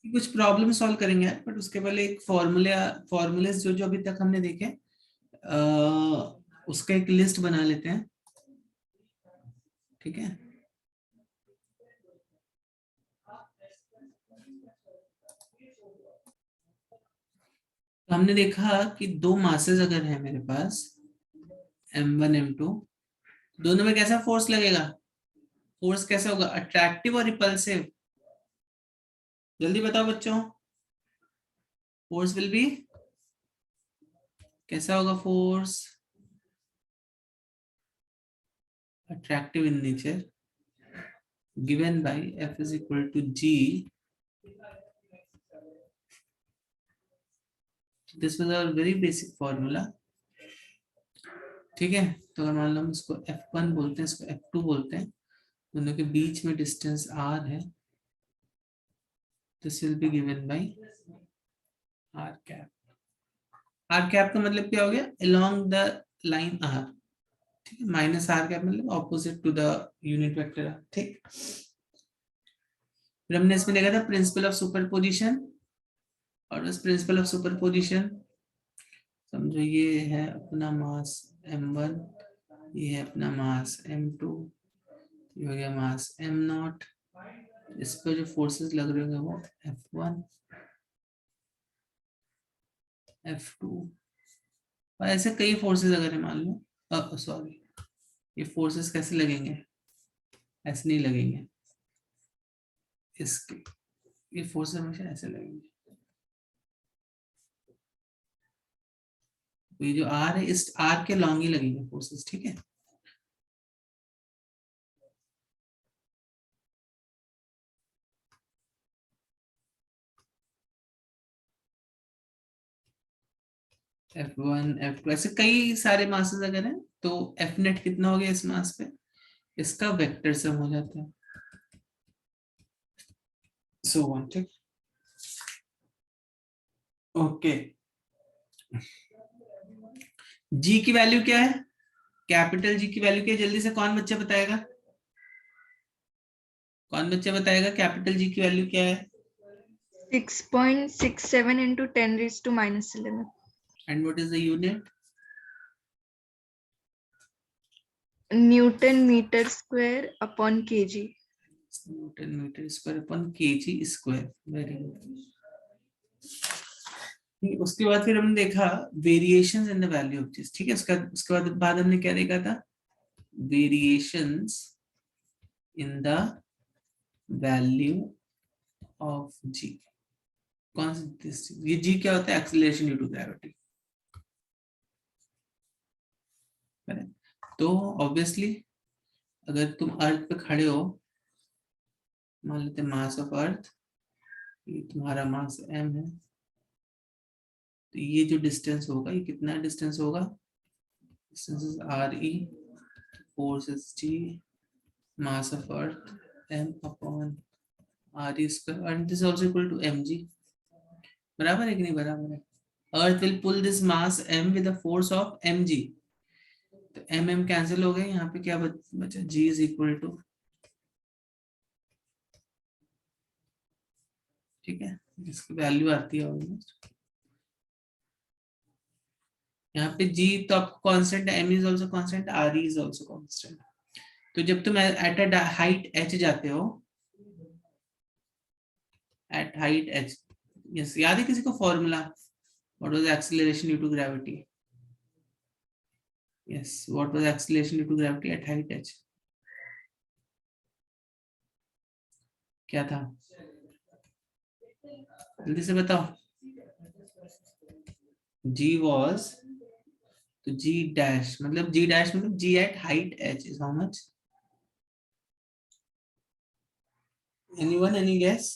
कुछ problem solve करेंगे यार, बट उसके पहले एक फॉर्मूले जो जो अभी तक हमने देखे उसका एक लिस्ट बना लेते हैं। ठीक है, तो हमने देखा कि दो मासेस अगर है मेरे पास m1 m2, दोनों में कैसा फोर्स लगेगा? फोर्स कैसा होगा? अट्रैक्टिव और रिपल्सिव? जल्दी बताओ बच्चों, फोर्स विल बी कैसा होगा? Force attractive in nature, given by F is equal to G. This was our very basic formula. ठीक है, तो अगर मान लो हम इसको F1 बोलते हैं, इसको F2 बोलते हैं, दोनों के बीच में डिस्टेंस R है, this will be given by R cap. R cap का मतलब क्या हो गया? along the line R। ठीक है, माइनस R कैप मतलब opposite to the unit vector R। ठीक, फिर हमने इसमें देखा था प्रिंसिपल ऑफ सुपरपोजिशन, और उस प्रिंसिपल ऑफ सुपरपोजिशन समझो ये है अपना मास m1, ये है अपना मास m2, ये हो गया मास m0, इस पर जो फोर्सेस लग रहे होंगे वो F1 F2, और ऐसे कई फोर्सेस अगर है मान लो, सॉरी, ये फोर्सेस कैसे लगेंगे? ऐसे नहीं लगेंगे, इसके ये फोर्सेस हमेशा ऐसे लगेंगे। तो ये जो R है, इस R के लॉन्ग ही लगेंगे फोर्सेस। ठीक है, F1 F2 ऐसे कई सारे मासेस अगर हैं, तो F नेट कितना हो गया इस मास पे? इसका वेक्टर सम हो जाता है, सो वन। ठीक, ओके। जी की वैल्यू क्या है? कैपिटल जी की वैल्यू क्या है? जल्दी से कौन बच्चा बताएगा? कौन बच्चा बताएगा कैपिटल जी की वैल्यू क्या है? 6.67 into 10 raised to minus 11. And what is the unit? Newton meter square upon kg. Newton metre square upon KG square. Very good. उसके बाद फिर हमने देखा variations in the value of चीज। ठीक है, उसके बाद हमने क्या देखा था? Variations in the value of G. कौन सी? ये जी क्या होता है? Acceleration due to gravity. तो ऑब्वियसली अगर तुम अर्थ पे खड़े हो, मान लेते मास ऑफ अर्थ, ये तुम्हारा मास m है, तो ये जो डिस्टेंस होगा, ये कितना डिस्टेंस होगा? Distance is R E, force is G, mass of earth m upon R E square, and this also equal to M G. बराबर है कि नहीं बराबर है? Earth will pull this mass m with the force of M G, तो M M cancel हो गए, यहाँ पे क्या बचा? जी इज इक्वल टू, ठीक है, जिसकी वैल्यू आती है ऑलमोस्ट यहाँ पे जी तो आपको constant, M is also constant, R is also constant. तो जब तुम एट अ हाइट एच जाते हो, एट हाइट एच, यस, याद है किसी को formula? What was acceleration due to gravity? Yes, what was acceleration due to gravity at height H? क्या था? जल्दी से बताओ। जी वॉज, तो जी डैश मतलब, जी डैश मतलब G at height H is how much? Anyone, any guess?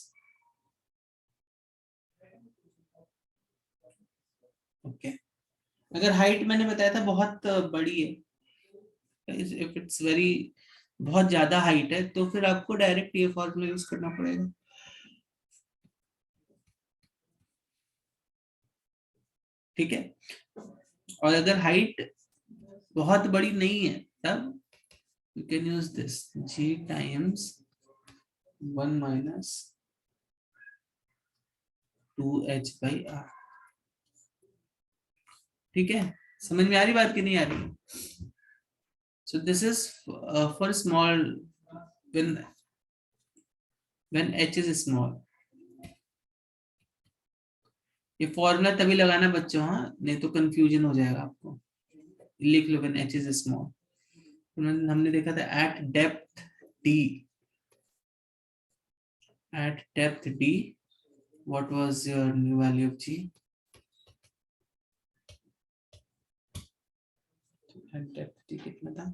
Okay, अगर height मैंने बताया था बहुत बड़ी है, इफ इट्स वेरी बहुत ज्यादा हाइट है, तो फिर आपको डायरेक्ट ये फॉर्मूला यूज करना पड़ेगा। ठीक है, और अगर हाइट बहुत बड़ी नहीं है, तब you can use this g times 1 minus 2h/r। ठीक है, समझ में आ रही बात कि नहीं आ रही? सो this is for small when h is small। ये फॉर्मूला तभी लगाना बच्चों, हाँ, नहीं तो कंफ्यूजन हो जाएगा आपको। लिख लो when h is small। हमने देखा था at depth d, what was your new value of g? at depth d कितना था?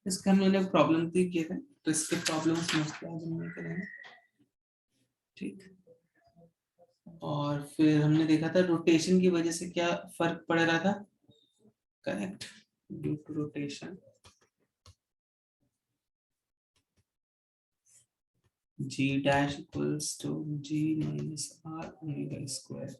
इसका हम लोगों ने प्रॉब्लम भी किए थे, तो इसके प्रॉब्लम समझते आज हम करेंगे। ठीक, और फिर हमने देखा था रोटेशन की वजह से क्या फर्क पड़ रहा था। Correct, due to rotation g dash equals to g minus r omega square।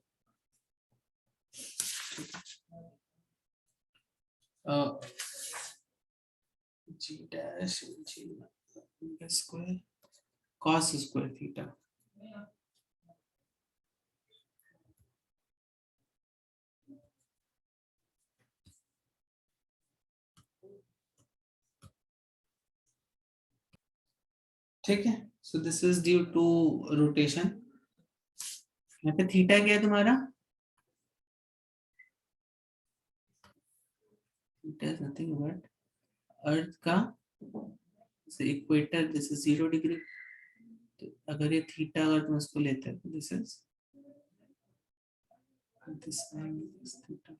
g dash g omega square cos square theta। ठीक है, so this is due to rotation. यहाँ पे थीटा क्या है तुम्हारा? Theta is nothing but earth का equator, this is 0 degree. तो अगर ये थीटा अगर तुम इसको लेते हैं तो this is this angle is theta।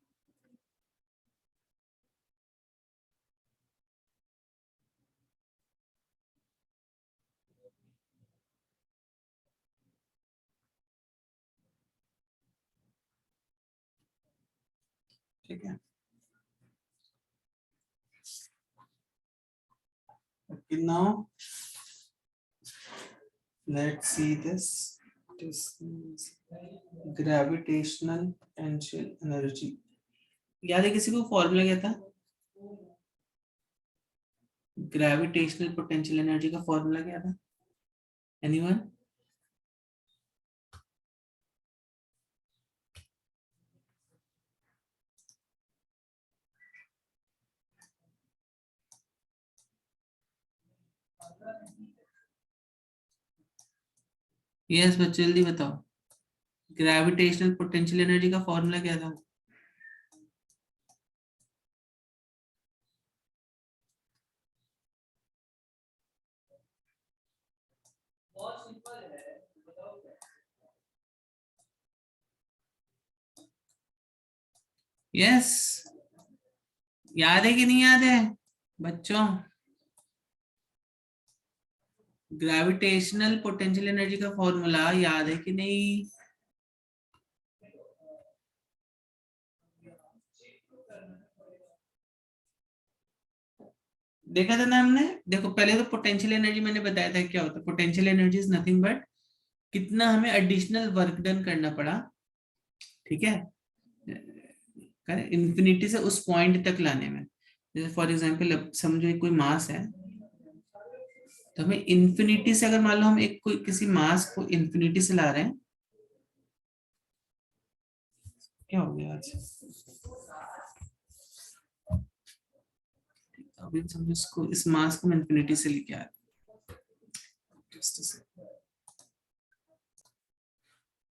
ठीक है, okay, now let's see this is gravitational potential energy। याद है किसी को फॉर्मूला क्या था? ग्रेविटेशनल पोटेंशियल एनर्जी का फॉर्मूला क्या था? एनीवन? यस बच्चे जल्दी बताओ, ग्रेविटेशनल पोटेंशियल एनर्जी का फॉर्मूला क्या था? यस, याद है कि नहीं याद है बच्चों? ग्रेविटेशनल पोटेंशियल एनर्जी का फॉर्मूला याद है कि नहीं? देखा था ना हमने। देखो पहले तो पोटेंशियल एनर्जी मैंने बताया था क्या होता है। Potential energy is nothing but कितना हमें एडिशनल वर्क डन करना पड़ा, ठीक है, इंफिनिटी से उस पॉइंट तक लाने में। जैसे फॉर एग्जांपल अब समझो एक कोई मास है, तो हमें इंफिनिटी से, अगर मान लो हम एक कोई किसी मास को इंफिनिटी से ला रहे हैं, क्या हो गया आज? अभी समझो इसको, इस मास को मैं इंफिनिटी से लेके आ रहा हूं।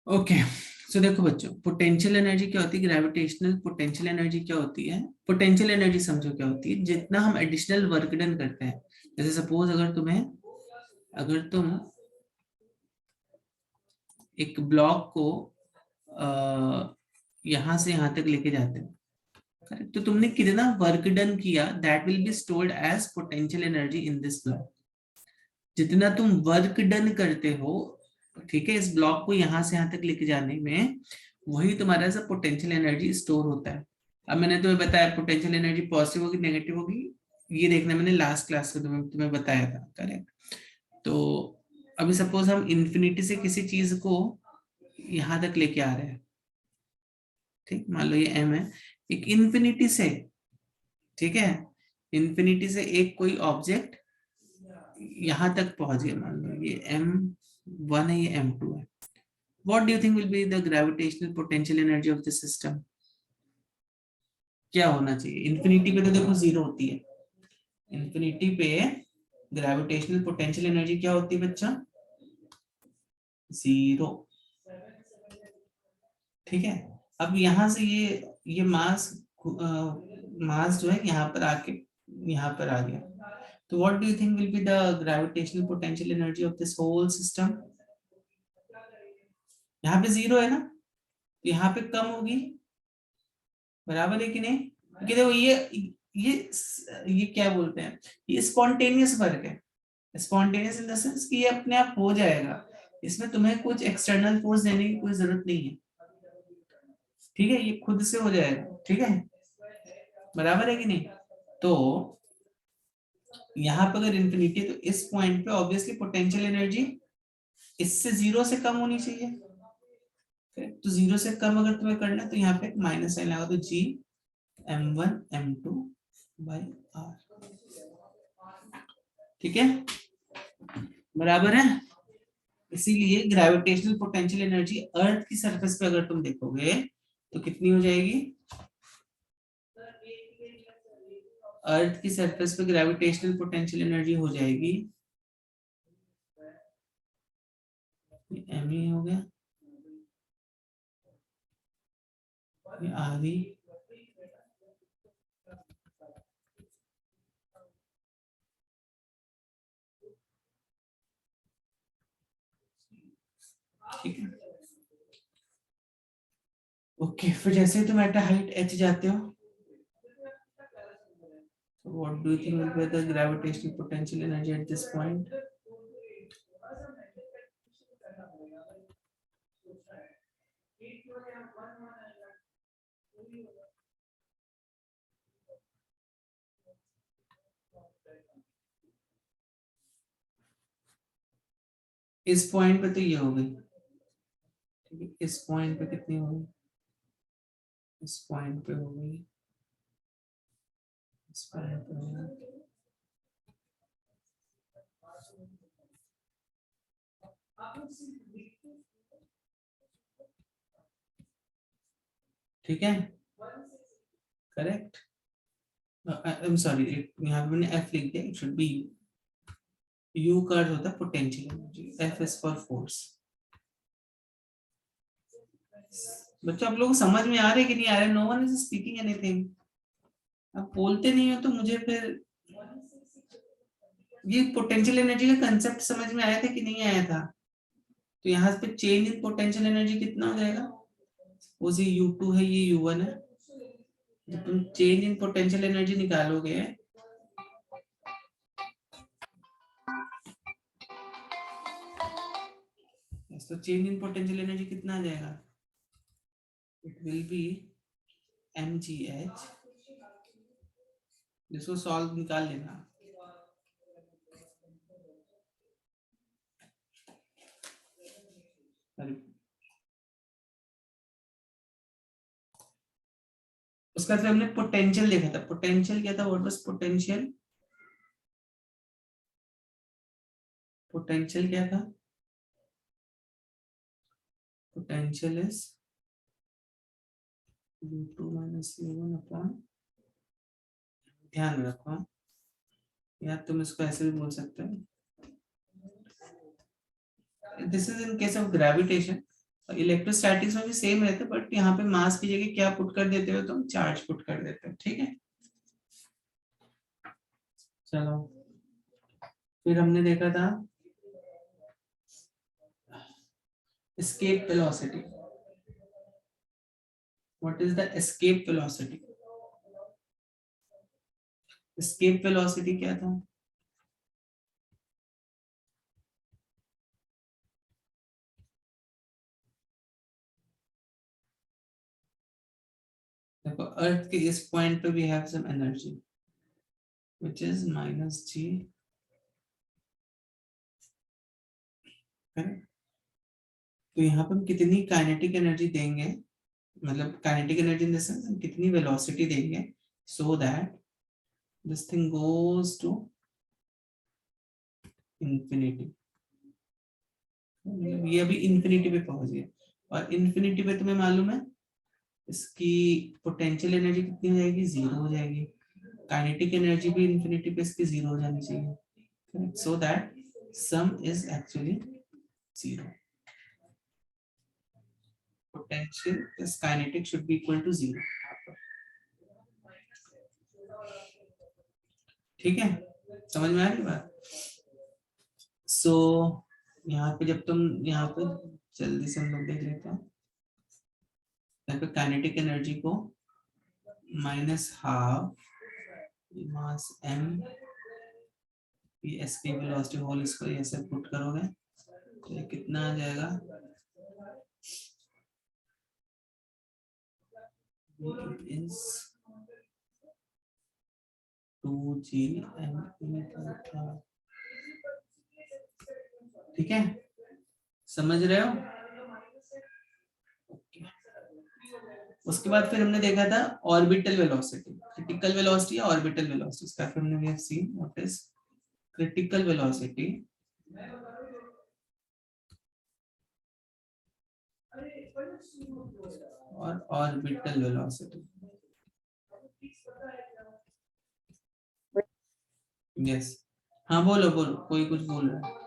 ओके, सो देखो बच्चों, पोटेंशियल एनर्जी क्या होती है, ग्रेविटेशनल पोटेंशियल एनर्जी क्या होती है? पोटेंशियल एनर्जी समझो क्या होती है, जितना हम एडिशनल वर्क डन करते हैं। जैसे सपोज अगर तुम एक ब्लॉक को यहां से यहां तक लेके जाते हो, करेक्ट, तो तुमने कितना वर्क डन किया, that will be stored as potential energy in this block. जितना तुम वर्क डन करते हो, ठीक है, इस ब्लॉक को यहां से यहां तक लेके जाने में, वही तुम्हारा सा पोटेंशियल एनर्जी स्टोर होता है। अब मैंने तुम्हें बताया पोटेंशियल एनर्जी पॉजिटिव होगी नेगेटिव होगी, ये देखना मैंने लास्ट क्लास में तुम्हें बताया था, करेक्ट। तो अभी सपोज हम इंफिनिटी से किसी चीज को यहां तक लेके आ रहे हैं, ठीक, मान लो ये m है, एक इंफिनिटी से, ठीक है, इन्फिनिटी से एक कोई ऑब्जेक्ट यहां तक पहुंच गया, मान लो ये m1 है, ये m2 है, what do you think will be the gravitational potential energy of the system? क्या होना चाहिए? इन्फिनिटी पे तो देखो जीरो होती है, इन्फिनिटी पे ग्रेविटेशनल पोटेंशियल एनर्जी क्या होती है बच्चा? जीरो। ठीक है, अब यहां से ये मास जो है यहाँ पर आके यहाँ पर आ गया, तो what do you think will be the gravitational potential energy of this whole system? यहाँ पे जीरो है ना, तो यहाँ पे कम होगी, बराबर है कि नहीं? क्योंकि देखो ये क्या बोलते हैं, ये स्पॉन्टेनियस वर्क है, स्पॉन्टेनियस इन द सेंस कि ये अपने आप हो जाएगा, इसमें तुम्हें कुछ एक्सटर्नल फोर्स देने की कोई जरूरत नहीं है, ठीक है, ये खुद से हो जाएगा, ठीक है, बराबर है कि नहीं? तो यहाँ पर अगर इंफिनिटी, तो इस पॉइंट पे ऑब्वियसली पोटेंशियल एनर्जी इससे जीरो से कम होनी चाहिए, तो जीरो से कम अगर तुम्हें करना है तो यहाँ पे माइनस साइन लगा दो, जी m1 m2 by r, ठीक है, बराबर है। इसीलिए ग्रेविटेशनल पोटेंशियल एनर्जी अर्थ की सरफेस पे अगर तुम देखोगे तो कितनी हो जाएगी? अर्थ की सरफेस पे ग्रेविटेशनल पोटेंशियल एनर्जी हो जाएगी, एम ही हो गया, ये आधी, ठीक है, ओके। फिर जैसे ही तुम एट हाइट h जाते हो, what do you think will be the gravitational potential energy at this point? इस पॉइंट पे तो ये हो गई, ठीक है, इस पॉइंट पे कितनी हो गई? इस पॉइंट पे हो गई, इस पॉइंट पे हो गई, ठीक है, करेक्ट। आई एम सॉरी, यहाँ पे मैंने f लिख दिया, इट शुड बी u का अर्थ होता है potential energy, f is for force. बच्चों आप लोगों को समझ में आ रहे कि नहीं आ रहे? No one is speaking anything, आप बोलते नहीं हो तो मुझे फिर ये पोटेंशियल एनर्जी का कंसेप्ट समझ में आया था कि नहीं आया था? तो यहाँ पे चेंज इन पोटेंशियल एनर्जी कितना हो जाएगा? वो u2 है, ये u1 है, जब तुम चेंज इन पोटेंशियल एनर्जी निकालोगे तो चेंज इन पोटेंशियल एनर्जी कितना आ जाएगा? इट विल बी mgh, जिसको सॉल्व निकाल लेना, उसका फिर हमने पोटेंशियल देखा था, पोटेंशियल क्या था? What was potential? पोटेंशियल क्या था? Potential is u2 minus u1 upon, ध्यान रखो या तुम इसको ऐसे भी बोल सकते हो, this is in case of gravitation, electrostatics में भी सेम रहता है, बट यहाँ पे मास की जगह क्या पुट कर देते हो तुम? चार्ज पुट कर देते हो, ठीक है। चलो फिर हमने देखा था escape velocity. What is the escape velocity? Escape velocity क्या था? देखो अर्थ के इस पॉइंट पे we have some energy which is minus g, तो यहाँ पे हम कितनी काइनेटिक एनर्जी देंगे, मतलब kinetic energy in the sense हम कितनी वेलोसिटी देंगे, so that this thing goes to infinity. ये अभी इंफिनिटी पे पहुंच गया, और इंफिनिटी पे तुम्हें मालूम है इसकी पोटेंशियल एनर्जी कितनी हो जाएगी, 0 हो जाएगी। काइनेटिक एनर्जी भी इंफिनिटी पे इसकी 0 हो जानी चाहिए, so that sum is actually 0। Potential plus kinetic should be equal to 0। ठीक है, समझ में आ रही बात? सो यहाँ पे जब तुम यहाँ पे जल्दी से हम लोग देख लेते हैं, यहाँ पे काइनेटिक एनर्जी को -12 mass m S P velocity whole square ऐसे पुट करोगे तो ये कितना आ जाएगा, इज 2gm। ठीक है, समझ रहे हो? उसके बाद फिर हमने देखा था ऑर्बिटल वेलोसिटी, क्रिटिकल वेलोसिटी या ऑर्बिटल वेलोसिटी। इसका फिर हमने we have seen what is critical velocity और ऑर्बिटल वेलोसिटी। यस, हाँ बोलो बोलो, कोई कुछ बोल रहा है।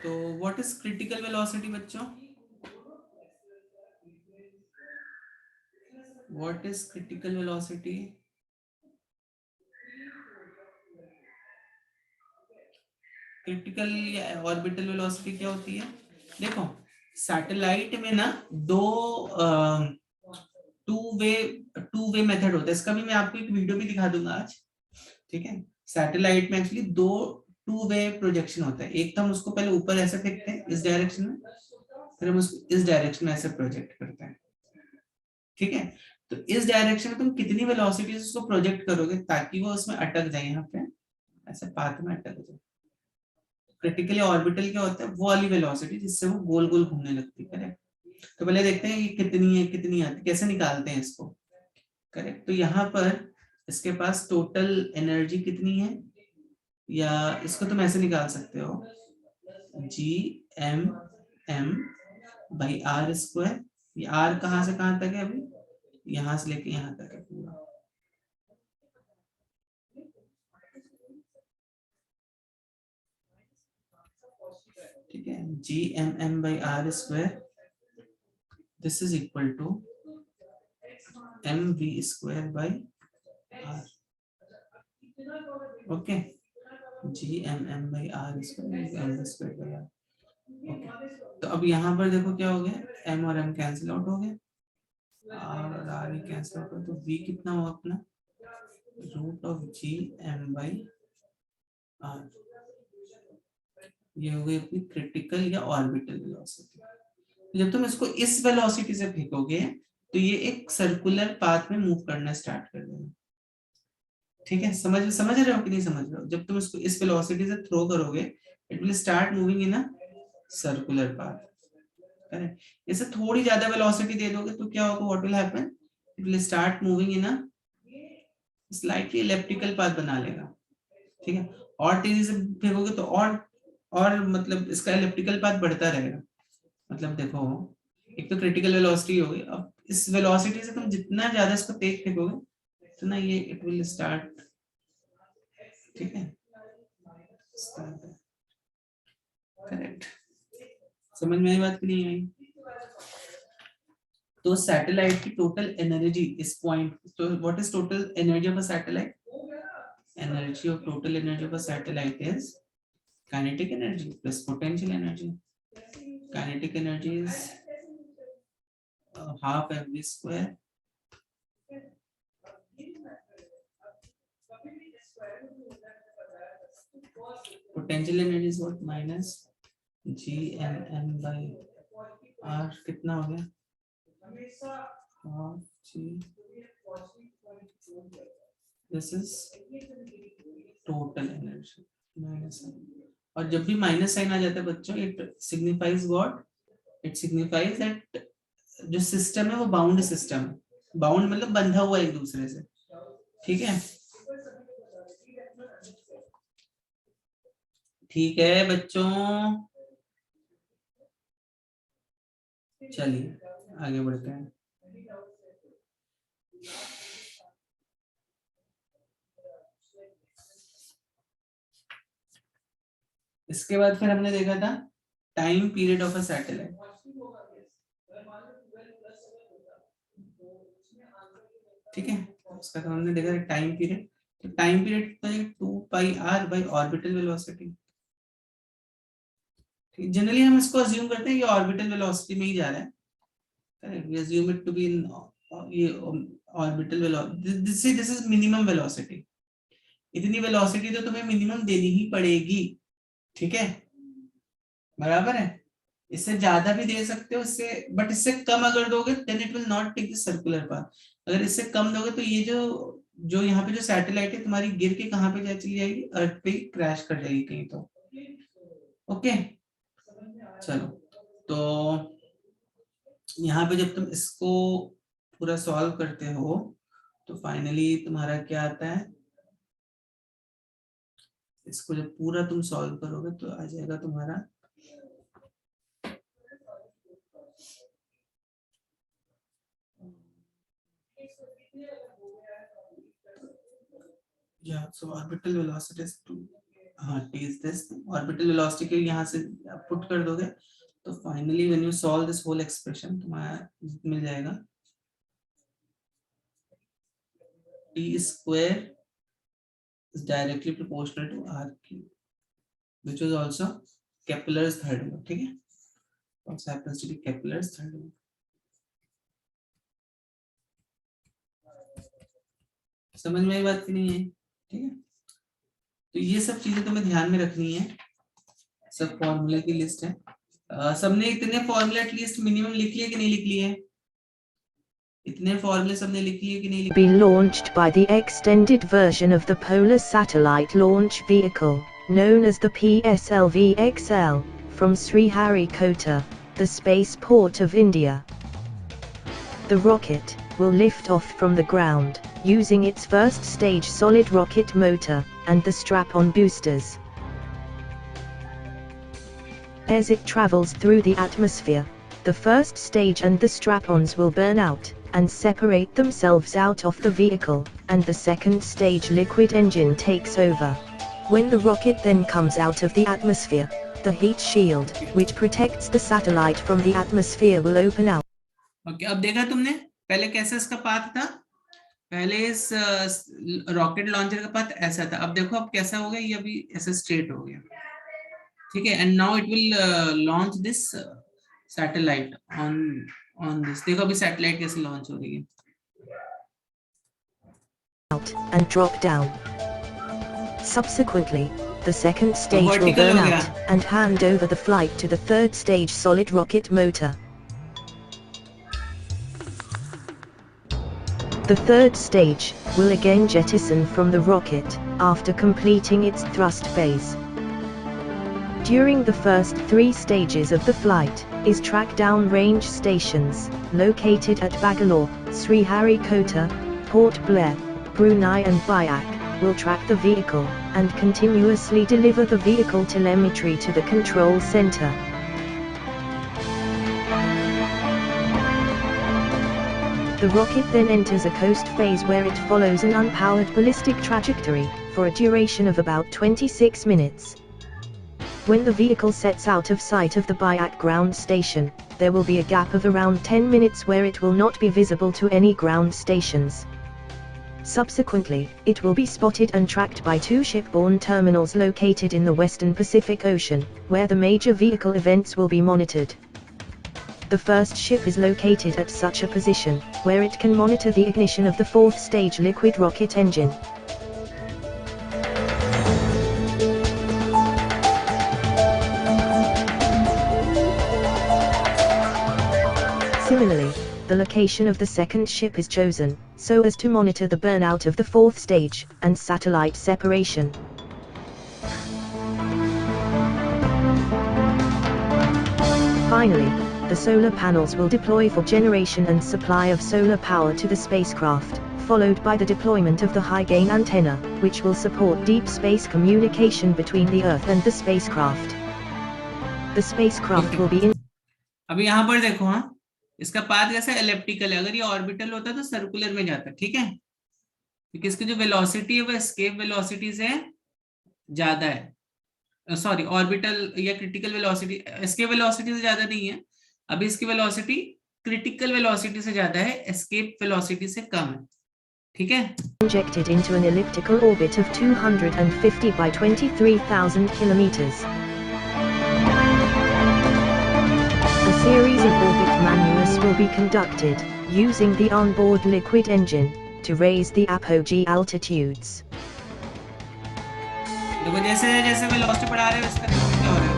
तो व्हाट इज क्रिटिकल वेलोसिटी बच्चों? What is critical velocity? Critical या ऑर्बिटल वेलोसिटी क्या होती है? देखो सैटेलाइट में ना दो टू वे मेथड होता है, इसका भी मैं आपको एक वीडियो भी दिखा दूंगा आज। ठीक है, सैटेलाइट में एक्चुअली दो टू वे प्रोजेक्शन होता है। एक तो हम उसको पहले ऊपर ऐसे फेंकते हैं इस डायरेक्शन में, फिर हम उसको इस डायरेक्शन में ऐसे प्रोजेक्ट करते हैं। ठीक है, तो इस डायरेक्शन में तुम कितनी वेलोसिटी उसको प्रोजेक्ट करोगे ताकि वो उसमें अटक जाए, यहाँ पे ऐसे पाथ में अटक जाए। क्रिटिकली ऑर्बिटल क्या होता है, वो वाली वेलोसिटी जिससे वो गोल गोल घूमने लगती है। करेक्ट, तो पहले देखते हैं ये कितनी है, कितनी आती है, कैसे निकालते हैं इसको। करेक्ट, तो यहाँ पर इसके पास टोटल एनर्जी कितनी है, या इसको तुम ऐसे निकाल सकते हो Gm बाई आर स्क्वायर। ये आर कहाँ से कहाँ तक है, अभी यहाँ से लेके यहाँ तक है पूरा। ठीक है, Gm by R square this is equal to mv square by R. Okay, Gm by R square mv square by R. Okay, तो अब यहाँ पर देखो क्या हो गया, m और m कैंसिल आउट हो गए, r और r ही कैंसिल आउट हो, तो v कितना हुआ अपना, root of Gm by R. ये हो गई अपनी क्रिटिकल या ऑर्बिटल वेलोसिटी। जब तुम इसको इस वेलोसिटी से फेंकोगे तो ये एक सर्कुलर पाथ में मूव करना स्टार्ट कर देगा। ठीक है, समझ रहे हो कि नहीं समझ रहे हो? जब तुम इसको इस वेलोसिटी से थ्रो करोगे it will start moving in a circular path. Correct, इसे थोड़ी ज्यादा वेलोसिटी दे दोगे तो क्या होगा, what will happen, it will start moving in a slightly elliptical path बना लेगा। ठीक है, और तेजी से फेंकोगे तो और मतलब इसका इलिप्टिकल पाथ बढ़ता रहेगा। मतलब देखो, एक तो क्रिटिकल वेलोसिटी होगी, अब इस वेलोसिटी से तुम जितना ज्यादा इसको तेज फेंकोगे तो ना ये इट विल स्टार्ट। ठीक है, करेक्ट, समझ में आई बात कि नहीं आई? तो सैटेलाइट की टोटल एनर्जी इस पॉइंट, तो what is total energy of a satellite? Energy of total energy of a satellite is kinetic energy plus potential energy. Kinetic energy is half mv square potential energy is what, minus Gmm by r। कितना हो गया, half G this is total energy minus sign. और जब भी minus sign आ जाता है बच्चों, it signifies what, it signifies that जो सिस्टम है वो बाउंड सिस्टम है। बाउंड मतलब बंधा हुआ एक दूसरे से, ठीक है। ठीक है बच्चों, चलिए आगे बढ़ते हैं। इसके बाद फिर हमने देखा था time period of a satellite. ठीक है, उसका तो हमने देखा टाइम पीरियड। तो टाइम पीरियड तो है 2πr bye orbital velocity. Generally हम इसको अज्यूम करते हैं कि ऑर्बिटल वेलोसिटी में ही जा रहा है, correct. We assume it to be in ये orbital velocity. This is minimum velocity. इतनी वेलोसिटी तो तुम्हें मिनिमम देनी ही पड़ेगी, ठीक है, बराबर है। इससे ज्यादा भी दे सकते हो, इससे बट इससे कम अगर दोगे then it will not take the circular path. अगर इससे कम दोगे तो ये जो जो यहाँ पे जो सैटेलाइट है तुम्हारी गिर के कहाँ पे चली जाएगी, अर्थ पे क्रैश कर जाएगी कहीं तो। ओके चलो, तो यहाँ पे जब तुम इसको पूरा सॉल्व करते हो तो फाइनली तुम्हारा क्या आता है, इसको जब पूरा तुम सॉल्व करोगे तो आ जाएगा तुम्हारा so orbital velocity is 2, हाँ t is this, orbital velocity के यहाँ से पुट कर दोगे तो finally when you solve this whole expression तुम्हारा मिल जाएगा t square is directly proportional to r cube, which was also Kepler's third law, ठीक है, also happens to be Kepler's third law। समझ में आई बात की नहीं है, ठीक है। तो ये सब चीजें तुम्हें ध्यान में रखनी है, सब फॉर्मूले की लिस्ट है। सबने इतने फॉर्मूले एटलीस्ट मिनिमम लिख लिए कि नहीं लिख लिए? इतने फॉर्मूले सबने लिख लिए कि नहीं लिख लिए? Be launched by the extended version of the Polar Satellite Launch Vehicle, known as the PSLV-XL, from Sriharikota, the spaceport of India. The rocket will lift off from the ground, using its first stage solid rocket motor, and the strap-on boosters. As it travels through the atmosphere, the first stage and the strap-ons will burn out, and separate themselves out of the vehicle, and the second stage liquid engine takes over. When the rocket then comes out of the atmosphere, the heat shield, which protects the satellite from the atmosphere, will open out. Okay, अब देखा तुमने पहले कैसे इसका path था? पहले इस rocket launcher का पाथ ऐसा था, अब देखो अब कैसा हो गया, ये अभी ऐसे स्ट्रेट हो गया, ठीक है। And now it will launch this satellite on this. देखो अभी सैटेलाइट कैसे लॉन्च हो रही है, out and drop down. Subsequently, the second stage will burn out and hand over the flight to the third stage solid rocket motor. The third stage will again jettison from the rocket after completing its thrust phase. During the first 3 stages of the flight, is track-down range stations, located at Bangalore, Sriharikota, Port Blair, Brunei and Biak, will track the vehicle, and continuously deliver the vehicle telemetry to the control center. The rocket then enters a coast phase where it follows an unpowered ballistic trajectory, for a duration of about 26 minutes. When the vehicle sets out of sight of the Biak ground station, there will be a gap of around 10 minutes where it will not be visible to any ground stations. Subsequently, it will be spotted and tracked by 2 shipborne terminals located in the Western Pacific Ocean, where the major vehicle events will be monitored. The first ship is located at such a position, where it can monitor the ignition of the 4th stage liquid rocket engine. Similarly, the location of the second ship is chosen, so as to monitor the burnout of the fourth stage, and satellite separation. Finally, the solar panels will deploy for generation and supply of solar power to the spacecraft, followed by the deployment of the high-gain antenna, which will support deep space communication between the Earth and the spacecraft. The spacecraft will be in अभी यहाँ पर देखो, हाँ इसका path कैसा है, elliptical है। अगर ये ऑर्बिटल होता तो सर्कुलर में जाता, ठीक है, क्योंकि इसकी जो वेलोसिटी है वो एस्केप वेलोसिटी से ज्यादा है। सॉरी, ऑर्बिटल या क्रिटिकल वेलोसिटी, एस्केप वेलोसिटी से ज्यादा नहीं है। अभी इसकी वेलोसिटी क्रिटिकल वेलोसिटी से ज्यादा है, एस्केप वेलोसिटी से कम है, ठीक है। injected into an elliptical orbit of 250 by 23,000 kilometers. A series of orbit maneuvers will be conducted, using the onboard liquid engine, to raise the apogee altitudes. देखो जैसे जैसे वेलोसिटी बढ़ा रहे हो इसका देखो क्या हो रहा है।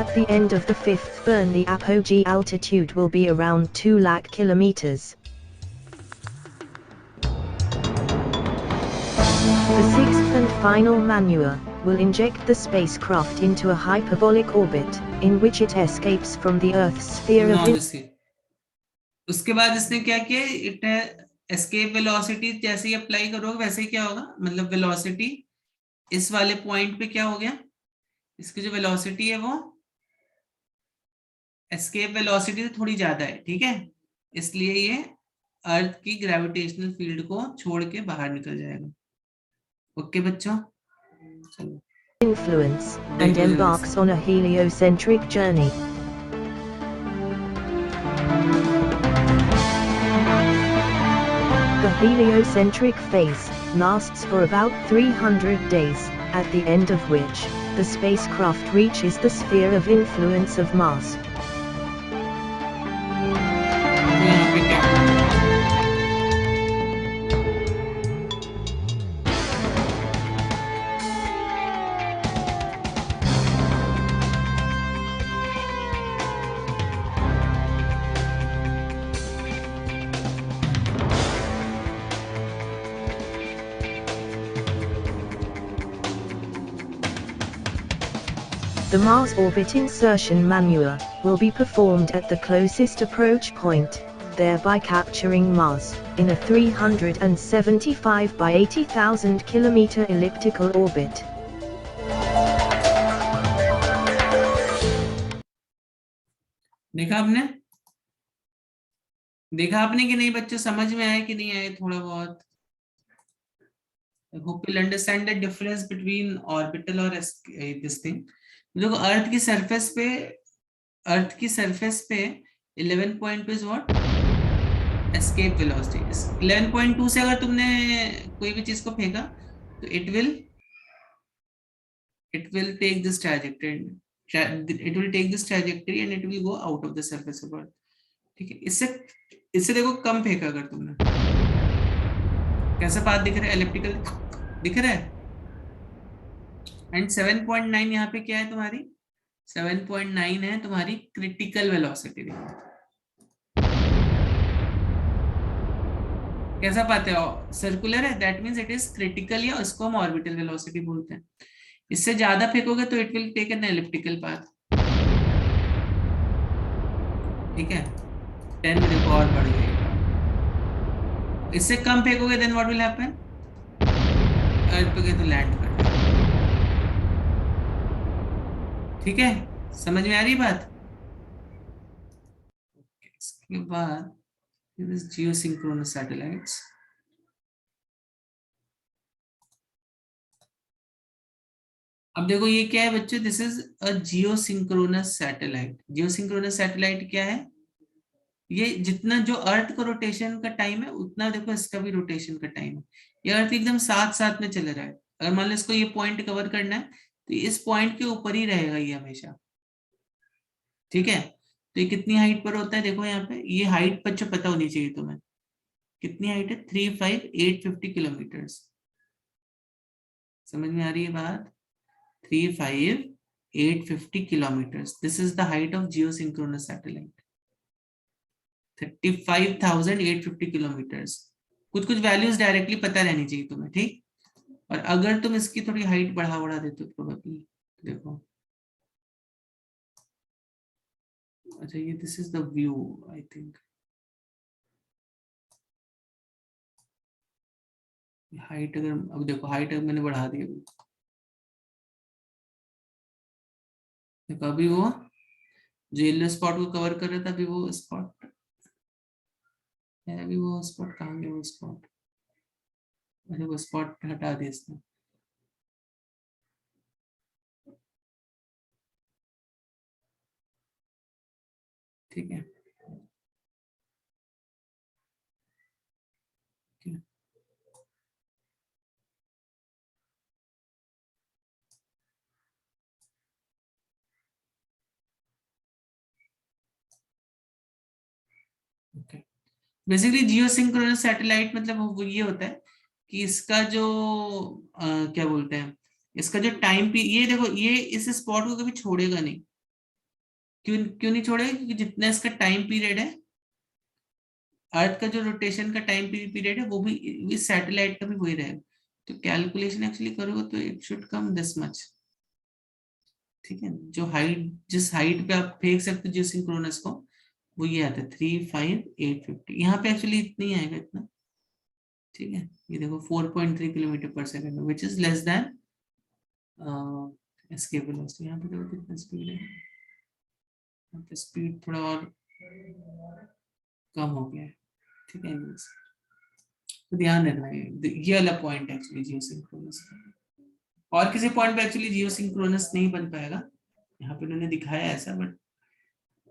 At the end of the fifth burn, the apogee altitude will be around 2 lakh kilometers. The sixth and final maneuver will inject the spacecraft into a hyperbolic orbit, in which it escapes from the Earth's sphere of उसके बाद इसने क्या किया, it escape velocity जैसे ही apply करोगे वैसे ही क्या होगा, मतलब वेलोसिटी इस वाले पॉइंट पे क्या हो गया, इसकी जो वेलोसिटी है वो एस्केप वेलोसिटी से थोड़ी ज्यादा है, ठीक है, इसलिए ये अर्थ की ग्रेविटेशनल फील्ड को छोड़ के बाहर निकल जाएगा। ओके बच्चों, चलो। influence, and embarks on a heliocentric journey. The heliocentric phase lasts for about 300 days, at the end of which, the spacecraft reaches the sphere of influence of Mars. यहाँ पे क्या, The Mars orbit insertion maneuver will be performed at the closest approach point, thereby capturing Mars, in a 375 by 80,000 kilometer elliptical orbit. देखा आपने कि नहीं बच्चों, समझ में आया कि नहीं आया थोड़ा बहुत? I hope you'll understand the difference between orbital और this thing. देखो अर्थ की सरफेस पे 11.2 is what? Escape velocity. 11.2 से अगर तुमने कोई भी चीज को फेंका तो it will take this trajectory. It will take this trajectory and it will go out of the surface of Earth. ठीक है, इससे देखो कम फेंका अगर तुमने, कैसा पाथ दिख रहा है, एलिप्टिकल दिख रहा है। एंड 7.9 यहाँ पे क्या है तुम्हारी, 7.9 है तुम्हारी क्रिटिकल वेलोसिटी। कैसा पाथ है, सर्कुलर है, that means it is critical, या उसको हम ऑर्बिटल वेलोसिटी बोलते हैं। इससे ज्यादा फेंकोगे तो it will take an elliptical path, ठीक है, 10 देखो और बढ़ गई। इससे कम फेंकोगे then what will happen, earth पे गए तो लैंड कर, ठीक है, समझ में आ रही बात? इसके बाद जियोसिंक्रोनस सैटेलाइट्स। अब देखो ये क्या है बच्चों, this is a geosynchronous satellite. Geosynchronous satellite क्या है, ये जितना जो अर्थ का रोटेशन का टाइम है उतना देखो इसका भी रोटेशन का टाइम है। ये अर्थ एकदम साथ साथ में चले रहा है। अगर मान लो इसको ये पॉइंट कवर करना है तो इस पॉइंट के ऊपर ही रहेगा ये हमेशा, ठीक है। तो ये कितनी हाइट पर होता है देखो यहाँ पे, ये हाइट बच्चों पता होनी चाहिए तुम्हें, कितनी हाइट है 35850 किलोमीटर्स। समझ में आ रही है बात? 35850 kilometers. This is the height of geosynchronous satellite. 35,850 kilometers. कुछ कुछ वैल्यूज डायरेक्टली पता रहनी चाहिए तुम्हें, ठीक। और अगर तुम इसकी थोड़ी हाइट बढ़ा देते हो प्रोबेबली, देखो अच्छा ये this is the view I think, height अगर अब देखो हाइट अगर मैंने बढ़ा दी, देखो अभी वो जो येलो स्पॉट को कवर कर रहा था, अभी वो स्पॉट है, अभी वो स्पॉट कहाँ गया वो स्पॉट, अरे वो स्पॉट हटा दिया इसने, ठीक है। ओके, बेसिकली जियो सिंक्रोनस सैटेलाइट मतलब वो ये होता है कि इसका जो क्या बोलते हैं, इसका जो टाइम पी, ये देखो ये इस स्पॉट को कभी छोड़ेगा नहीं। क्यों क्यों नहीं छोड़ेगा? क्योंकि जितना इसका टाइम पीरियड है, अर्थ का जो रोटेशन का टाइम पीरियड है, वो भी इस सैटेलाइट का भी वही रहेगा। तो कैलकुलेशन एक्चुअली करोगे तो it should come this much, ठीक है। जो हाइट, जिस हाइट पे आप फेंक सकते हो जियो सिंक्रोनस को, वो ये आता है 35850। यहाँ पे एक्चुअली इतनी आएगा, इतना, ठीक है। ये देखो 4.3 किलोमीटर पर second, which is less than escape velocity. यहाँ पे देखो कितना स्पीड है, यहाँ पे स्पीड थोड़ा और कम हो गया है, ठीक है। तो ध्यान रखना है, ये वाला पॉइंट एक्चुअली जियो सिंक्रोनस का। और किसी पॉइंट पे एक्चुअली जियो सिंक्रोनस नहीं बन पाएगा, यहाँ पे उन्होंने दिखाया ऐसा, बट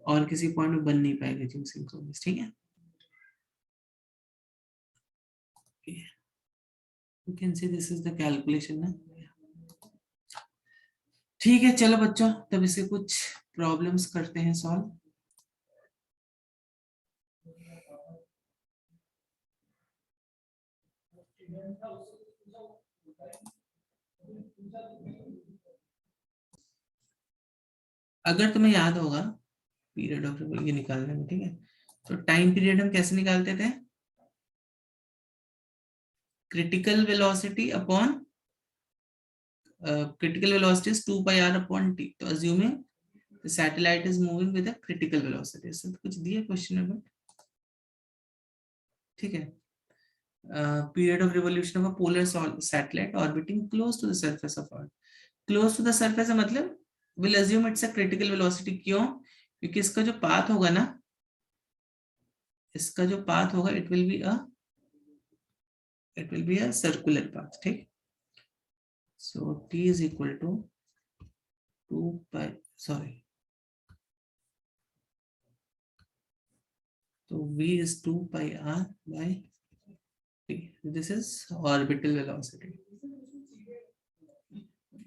और किसी पॉइंट पे बन नहीं पाएगा जियो सिंक्रोनस, ठीक है। You can see this is the calculation ना, ठीक है। चलो बच्चों, तब इसे कुछ प्रॉब्लम्स करते हैं सॉल्व। अगर तुम्हें याद होगा पीरियड ऑफ ये निकालने में, ठीक है, तो टाइम पीरियड हम कैसे निकालते थे? Critical velocity upon critical velocity is 2 pi r upon t. तो assuming the satellite is moving with a critical velocity, so कुछ दिया क्वेश्चन में, ठीक है। Period of revolution of a polar satellite orbiting close to the surface of Earth. Close to the surface है मतलब will assume it's a critical velocity। क्यों? क्योंकि इसका जो पाथ होगा ना, इसका जो पाथ होगा it will be a circular path, ठीक। So t is equal to 2 pi, sorry, so v is 2 pi r by t. This is orbital velocity,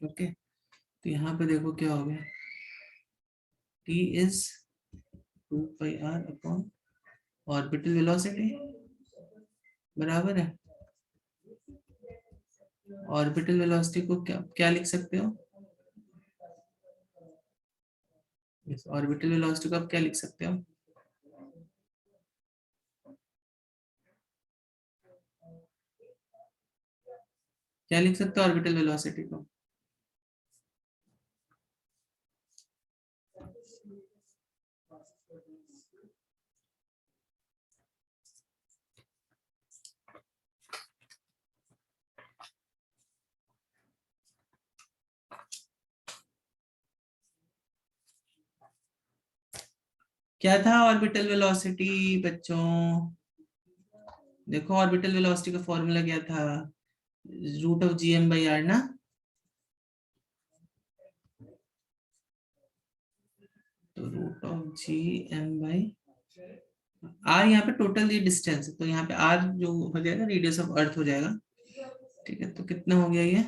okay। तो यहाँ पे देखो क्या हो गया, t is 2 pi r upon orbital velocity बराबर है। ऑर्बिटल वेलोसिटी को क्या क्या लिख सकते हो? इस ऑर्बिटल वेलोसिटी को आप क्या लिख सकते हो? क्या लिख सकते हो ऑर्बिटल वेलोसिटी को? क्या था ऑर्बिटल वेलोसिटी बच्चों? देखो ऑर्बिटल वेलोसिटी का फॉर्मूला क्या था, root of G M by R ना। तो root of G M by R यहाँ पे टोटल ये डिस्टेंस है, तो यहाँ पे आर जो हो जाएगा रेडियस ऑफ अर्थ हो जाएगा। ठीक है, तो कितना हो गया ये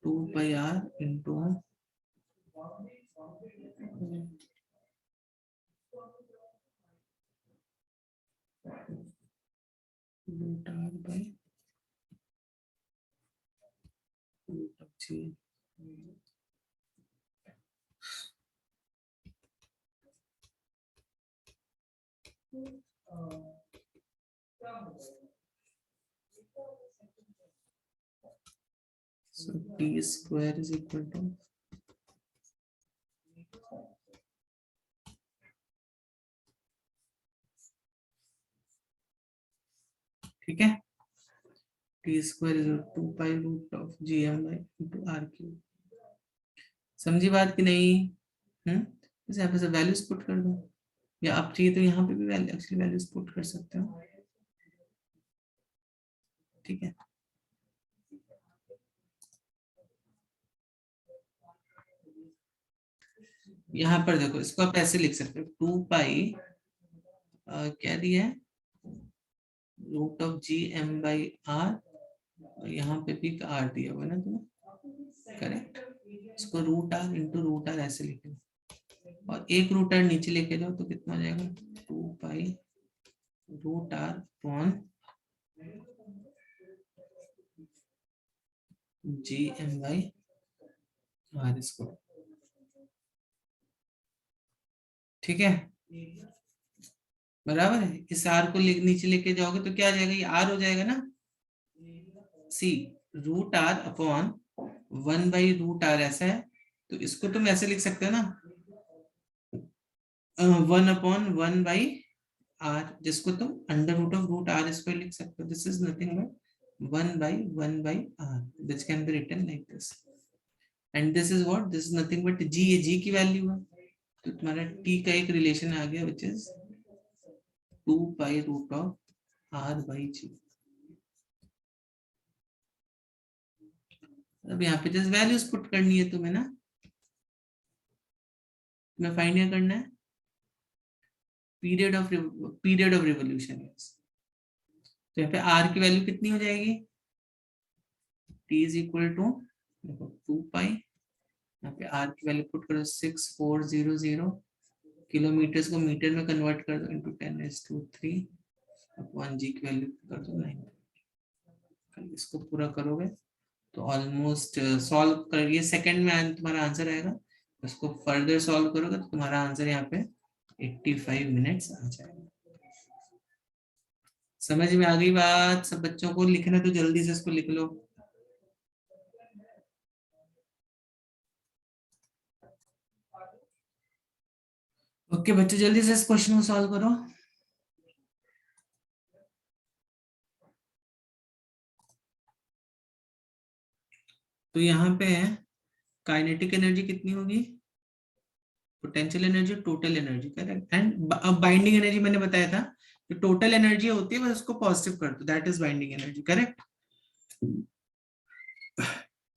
2πr into root r by root of g. So t square is equal to ठीक है, T square is 2 pi root of G M by into R cube. समझी बात कि नहीं? इसे यहाँ पे से वैल्यूज पुट कर दो, या आप चाहिए तो यहाँ पे भी एक्चुअली वैल्यूज पुट कर सकते हो। ठीक है, यहाँ पर देखो, इसको आप ऐसे लिख सकते हो 2 पाई क्या दिया है root of G M by R, और यहाँ पे भी आर दिया हुआ ना तुम्हें, करेक्ट। इसको root R into root R ऐसे लिखे, और एक रूट आर नीचे लेके जाओ तो कितना हो जाएगा 2 pi root R upon G M by R square. ठीक है, बराबर है। इस आर को नीचे लेके जाओगे तो क्या आ जाएगा, ये आर हो जाएगा ना, C root R upon 1 by root R ऐसा है, तो इसको तुम ऐसे लिख सकते हो ना 1 अपॉन 1 बाई आर, जिसको तुम under root of root R square लिख सकते हो। This is nothing but 1 by R, this can be written like this, and this is what, this is nothing but G, ये जी की value है, तो तुम्हारा टी का एक रिलेशन आ गया which is 2 pi root of R by G. अब यहाँ पे जस्ट वैल्यूज पुट करनी है तुम्हें ना, तुम्हें फाइंड क्या करना है, पीरियड ऑफ रिवोल्यूशन। तो यहाँ पे आर की वैल्यू कितनी हो जाएगी, टी इज इक्वल टू 2 पाई, यहाँ पे आर की वैल्यू पुट करो 6400, किलोमीटर्स को मीटर में कन्वर्ट कर दो इंटू 10⁻³ अपॉन जी की वैल्यू कर दो 9। इसको पूरा करोगे तो ऑलमोस्ट सॉल्व करिए, सेकंड में तुम्हारा आंसर आएगा। उसको फर्दर सॉल्व करोगे तो तुम्हारा आंसर यहाँ पे 85 मिनट्स आ जाएगा। समझ में आ गई बात? सब बच्चों को लिखना तो जल्दी से इसको लिख लो। ओके बच्चों, जल्दी से इस क्वेश्चन को सॉल्व करो। तो यहाँ पे काइनेटिक एनर्जी कितनी होगी, potential energy, total energy, correct. And binding energy मैंने बताया था, तो टोटल एनर्जी होती है, बस उसको पॉजिटिव कर दो, that is binding energy, correct.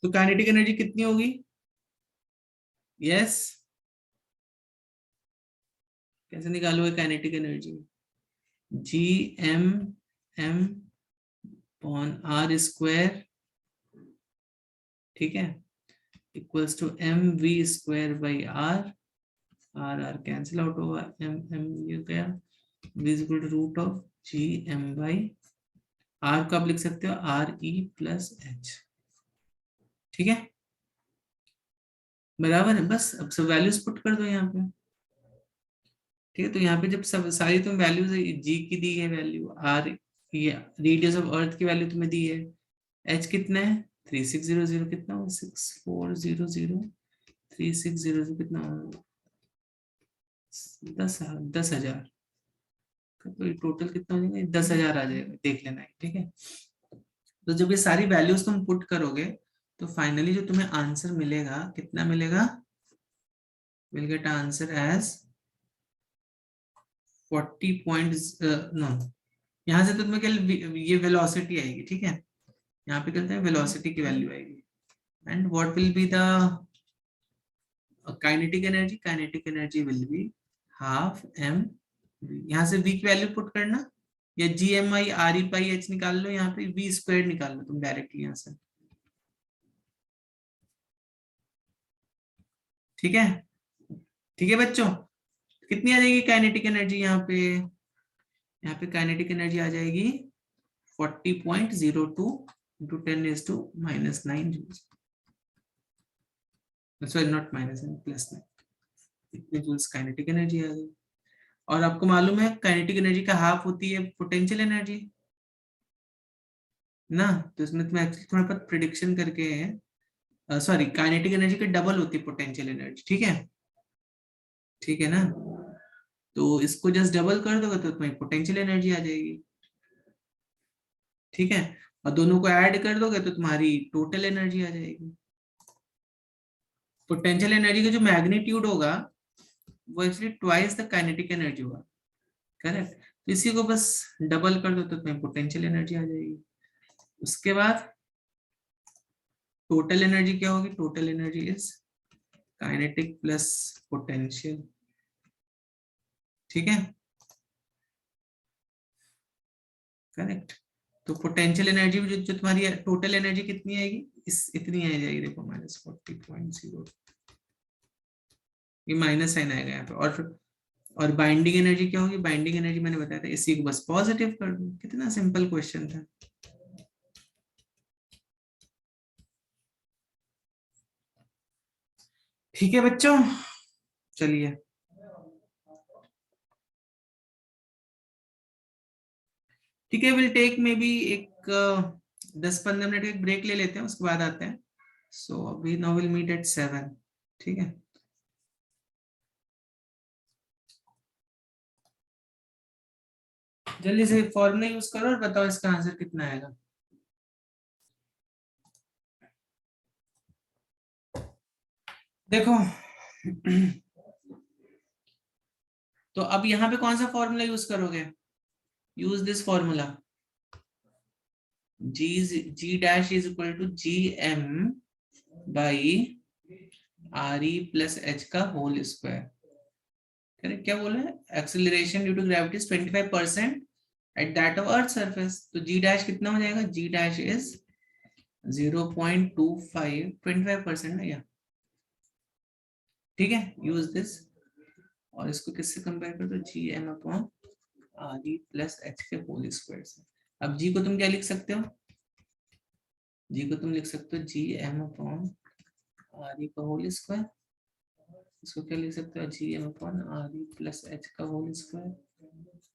तो काइनेटिक एनर्जी कितनी होगी, यस कैसे निकालोगे kinetic energy, G M M upon R square, ठीक है, equals to M V square by R, R R cancel out होगा, एम एम ये गया, V is equal to root of G M by R को आप लिख सकते हो आर ई प्लस एच। ठीक है, बराबर है। बस अब सब वैल्यूज पुट कर दो यहाँ पे। ठीक है, तो यहाँ पे जब सब सारी तुम वैल्यूज, जी की दी है वैल्यू, आर ये रेडियस ऑफ अर्थ की वैल्यू तुम्हें दी है, एच कितना है 3600, कितना हो 6400, 3600 कितना हो 10,000, तो टोटल कितना हो जाएगा 10,000 आ जाएगा, देख लेना है। ठीक है, तो जब ये सारी वैल्यूज तुम पुट करोगे तो फाइनली जो तुम्हें आंसर मिलेगा कितना मिलेगा, will get answer as 40 point no, यहाँ से तो तुम्हें क्या ये वेलोसिटी आएगी। ठीक है, यहाँ पे कहते हैं वेलोसिटी की वैल्यू आएगी, and what will be the kinetic energy will be half m, यहाँ से v की वैल्यू पुट करना, या GMI RE/H निकाल लो, यहाँ पे v स्क्वायर निकाल लो तुम डायरेक्टली यहाँ से, ठीक है। ठीक है बच्चों, कितनी आ जाएगी काइनेटिक एनर्जी यहाँ पे? यहाँ पे काइनेटिक एनर्जी आ जाएगी 40.02 into 10⁻⁻9 joules, sorry not minus, +9, इतने जूल्स काइनेटिक एनर्जी आ गई। और आपको मालूम है काइनेटिक एनर्जी का हाफ होती है पोटेंशियल एनर्जी ना, तो इसमें तुम्हें एक्चुअली थोड़ा बहुत प्रिडिक्शन करके, सॉरी काइनेटिक एनर्जी की डबल होती है पोटेंशियल एनर्जी, ठीक है, ठीक है ना। तो इसको जस्ट डबल कर दोगे तो तुम्हें पोटेंशियल एनर्जी आ जाएगी, ठीक है। और दोनों को ऐड कर दोगे तो तुम्हारी टोटल एनर्जी आ जाएगी। पोटेंशियल एनर्जी का जो मैग्नीट्यूड होगा वो actually twice the kinetic energy होगा, करेक्ट। तो इसी को बस डबल कर दो तो तुम्हें पोटेंशियल एनर्जी आ जाएगी। उसके बाद टोटल एनर्जी क्या होगी? Total energy is kinetic plus potential, ठीक है, करेक्ट। तो पोटेंशियल एनर्जी जो तुम्हारी टोटल एनर्जी कितनी आएगी? इतनी आ जाएगी, देखो -40.0, ये माइनस साइन आएगा यहाँ पे। और बाइंडिंग एनर्जी क्या होगी? बाइंडिंग एनर्जी मैंने बताया था, इसी को बस पॉजिटिव कर दो। कितना सिंपल क्वेश्चन था। ठीक है बच्चों, चलिए ठीक है, विल टेक मे बी एक 10-15 मिनट एक ब्रेक ले लेते हैं, उसके बाद आते हैं। सो अभी नाउ विल मीट एट 7, ठीक है। जल्दी से फॉर्मूला यूज करो और बताओ इसका आंसर कितना आएगा। देखो तो अब यहाँ पे कौन सा फॉर्मूला यूज करोगे? Use this formula, g dash is equal to gm by re plus h का होल स्क्वायर। करेक्ट, क्या बोला है? Acceleration due to gravity is 25% at that of earth surface. तो g डैश कितना हो जाएगा? g डैश इज 0.25, 25% है, ठीक है। यूज दिस, और इसको किससे कंपेयर कर दो? gm upon re plus h के होल स्क्वायर से। अब g को तुम क्या लिख सकते हो? g को तुम लिख सकते हो gm अपॉन re का होल स्क्वायर। इसको क्या लिख सकते हो? gm upon re plus h का होल स्क्वायर।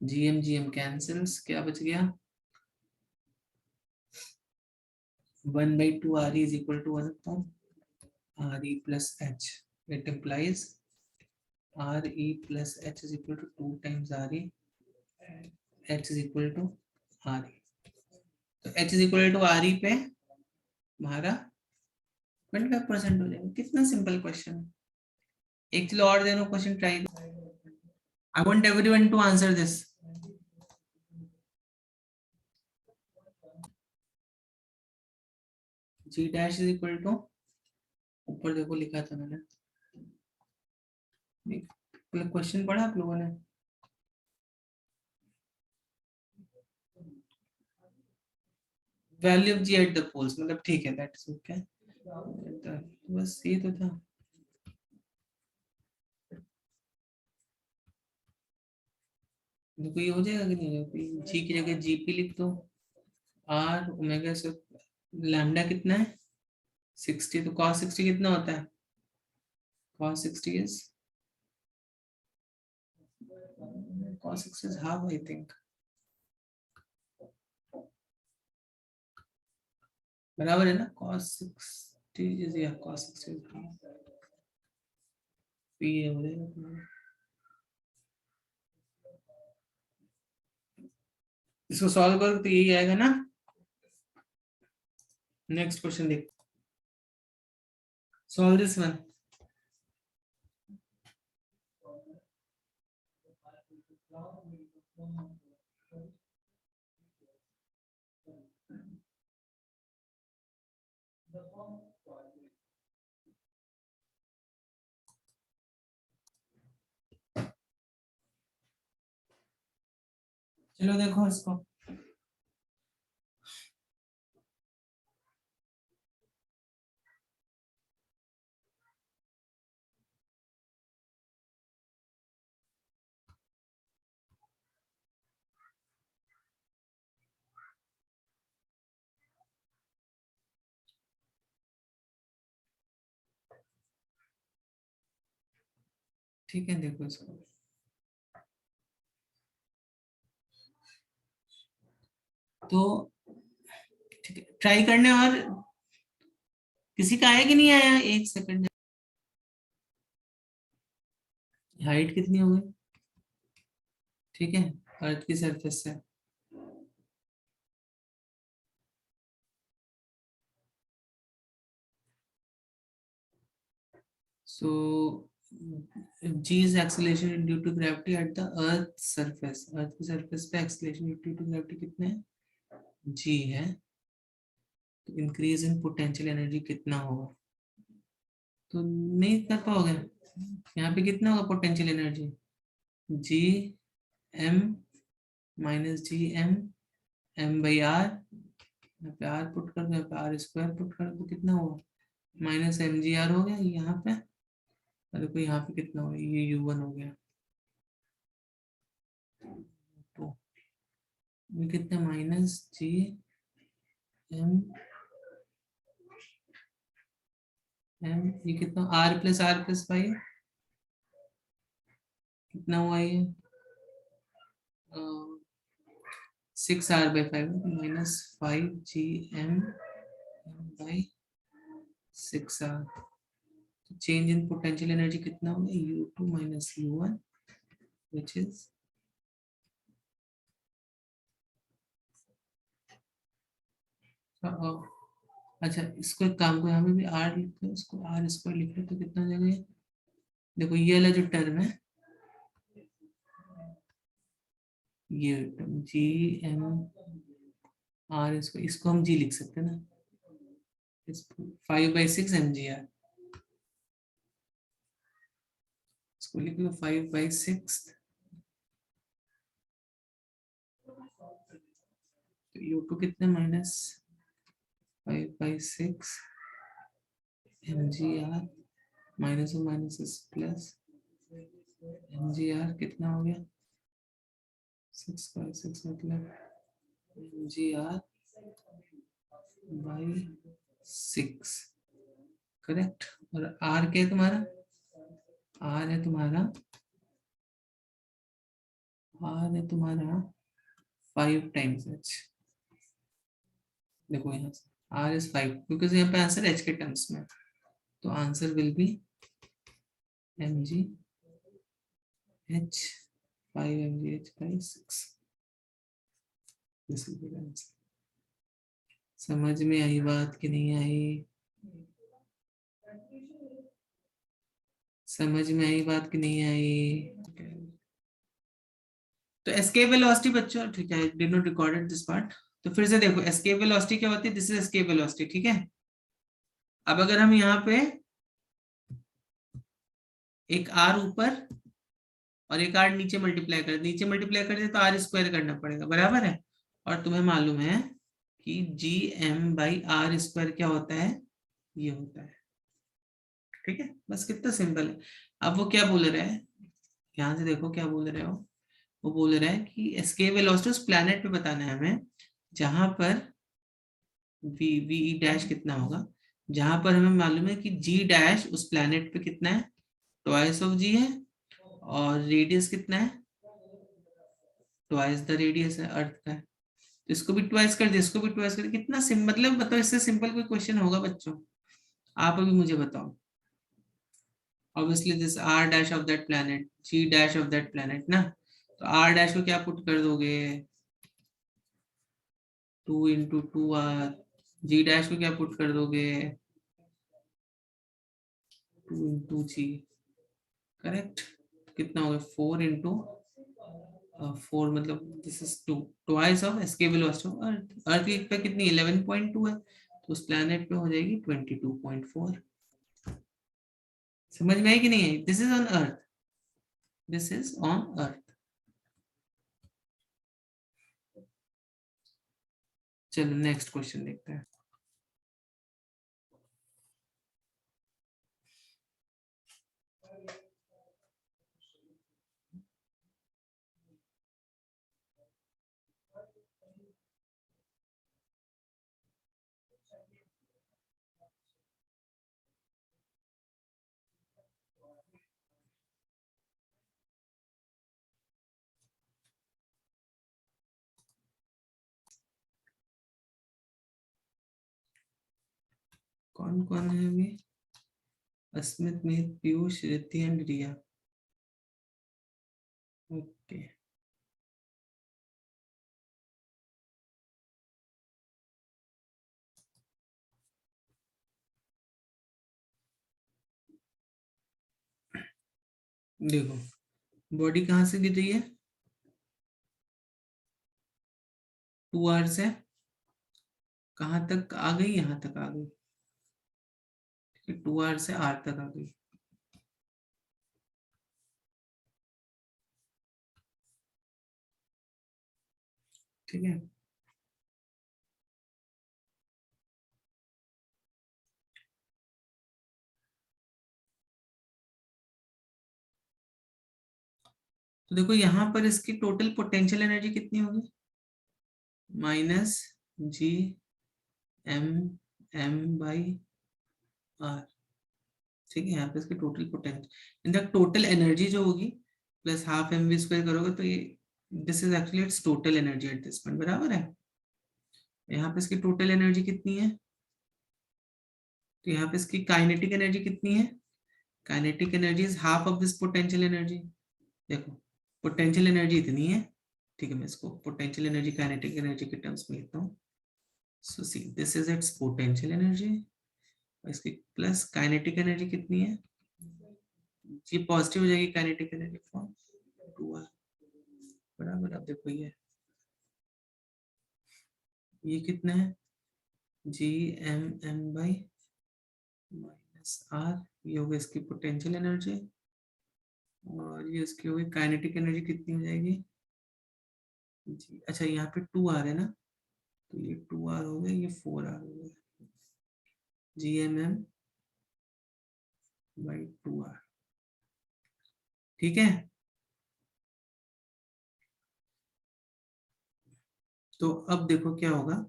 gm कैंसिल्स, क्या बच गया? 1/2 re is equal to 1 upon re plus h. It implies re plus h is equal to 2 times re, h is equal to re. तो h is equal to re पे हमारा 25% हो जाएगा। कितना simple question है। एक चलो और दे दो question, try. I want everyone to answer this. g dash is equal to, ऊपर देखो लिखा था मैंने, क्वेश्चन पढ़ा आप लोगों ने? Value of g at the poles, मतलब ठीक है, दैट इज ओके। बस ये तो था। देखो ये हो जाएगा कि नहीं होगा? जी की जगह जीपी लिख दो, आर ओमेगा से लैम्डा कितना है? 60। तो cos 60 कितना होता है? cos 60 is half, I think. बराबर है ना? cos 60 is, yeah, cos 60 is half. ये हो जाएगा। इसको सॉल्व करो तो यही आएगा ना। नेक्स्ट क्वेश्चन देख, सॉल्व दिस वन। चलो देखो इसको, ठीक है देखो इसको, तो ठीक है ट्राई करने, और किसी का आया कि नहीं आया, एक सेकंड, हाइट कितनी हो गई, ठीक है, अर्थ की सरफेस से, so g is acceleration due to gravity at the earth surface, अर्थ की सरफेस पे एक्सेलरेशन ड्यू टू ग्रेविटी कितने है, g है, तो इंक्रीज इन पोटेंशियल एनर्जी कितना होगा, तो नहीं कर पाओगे, यहाँ पे कितना होगा potential energy, G M minus G M, M by R, यहाँ पे आर पुट कर दो, यहाँ पे आर स्क्वायर पुट कर दो, कितना हुआ माइनस एम जी आर हो गया यहाँ पे, और देखो यहाँ पे कितना हो गया, ये यू वन हो गया, तो ये कितना माइनस जी एम एम, ये कितना आर प्लस फाइव, कितना हुआ ये 6r by 5 minus 5gm by 6r, change in potential energy कितना होगा u2 minus u1 which is अच्छा, इसको एक काम को यहाँ पे भी r लिख लो, इसको r स्क्वायर लिख लो, तो कितना हो जाएगा, देखो ये वाला जो टर्म है, ये जी एम आर, इसको हम जी लिख सकते हैं ना, 5/6 mgr, इसको लिख लो 5/6, तो u2 कितने माइनस 5/6 mgr, माइनस और माइनस प्लस mgr, कितना हो गया 6/6 मतलब mgr by 6, करेक्ट, और r क्या है तुम्हारा, r है तुम्हारा 5 टाइम्स h, देखो यहाँ से r is 5 क्योंकि यहाँ पे आंसर h के टर्म्स में, तो answer will be mg h 5 mg h by 6, this is the answer. समझ में आई बात कि नहीं आई, समझ में आई बात कि नहीं आई, तो एस्केप वेलोसिटी बच्चों, ठीक है, did not recorded this part, तो फिर से देखो एस्केप वेलोसिटी क्या होती है, दिस इज एस्केप वेलोसिटी, ठीक है। अब अगर हम यहाँ पे एक आर ऊपर और एक आर नीचे मल्टीप्लाई कर दे तो आर स्क्वायर करना पड़ेगा, बराबर है, और तुम्हें मालूम है कि G M by R square क्या होता है, ये होता है, ठीक है, बस कितना सिंपल है। अब वो क्या बोल रहा है, ध्यान से देखो क्या बोल रहे हो, वो बोल रहा है कि एस्केप वेलोसिटी उस प्लैनेट पे बताना है हमें जहां पर वी वी डैश कितना होगा, जहां पर हमें मालूम है कि जी डैश उस प्लैनेट पे कितना है, ट्वाइस ऑफ जी है, और रेडियस कितना है, ट्वाइस द रेडियस है अर्थ का, तो इसको भी ट्वाइस कर दे, इसको भी ट्वाइस कर दे, कितना मतलब बताओ, इससे सिंपल कोई क्वेश्चन होगा बच्चों, आप अभी मुझे बताओ। Obviously this R dash of that planet, G dash of that planet ना, तो आर डैश को क्या पुट कर दोगे, 2 into 2r, जी डैश को क्या पुट कर दोगे, 2 into g, करेक्ट, कितना हो गया 4 into 4 मतलब this is 2 twice of escape velocity of earth, earth की पे कितनी 11.2 है, तो उस प्लैनेट पे हो जाएगी 22.4, समझ में आई कि नहीं आई, this is on earth, this is on earth, चलो नेक्स्ट क्वेश्चन देखते हैं। कौन कौन है अभी? अस्मित, मिहित, पीयूष, रिद्धि एंड रिया। ओके, देखो बॉडी कहाँ से गिर रही है? 2r से कहाँ तक आ गई? यहाँ तक आ गई। 2r से r तक आ गई। ठीक है, तो देखो यहाँ पर इसकी टोटल पोटेंशियल एनर्जी कितनी होगी? -GMM/r। ठीक है, यहाँ पे इसकी total potential, in total energy जो होगी प्लस हाफ mv² करोगे तो ये this is actually it's total energy at this point, बराबर है। यहाँ पे इसकी टोटल एनर्जी कितनी है? तो यहाँ पे इसकी काइनेटिक एनर्जी कितनी है? Kinetic energy is half of this potential energy. देखो पोटेंशियल एनर्जी इतनी है, ठीक है, मैं इसको पोटेंशियल एनर्जी काइनेटिक एनर्जी के टर्म्स में लिखता हूँ। So see this is its potential energy, इसकी प्लस काइनेटिक एनर्जी कितनी है? ये पॉजिटिव हो जाएगी काइनेटिक एनर्जी फॉर्म 2r, बराबर। अब देखो ये कितना है? GMM/r, ये होगा इसकी पोटेंशियल एनर्जी, और ये इसकी होगी काइनेटिक एनर्जी कितनी हो जाएगी जी। अच्छा यहाँ पे 2r है ना, तो ये 2r हो गया, ये 4r हो गया। GMM/2r, ठीक है। तो अब देखो क्या होगा,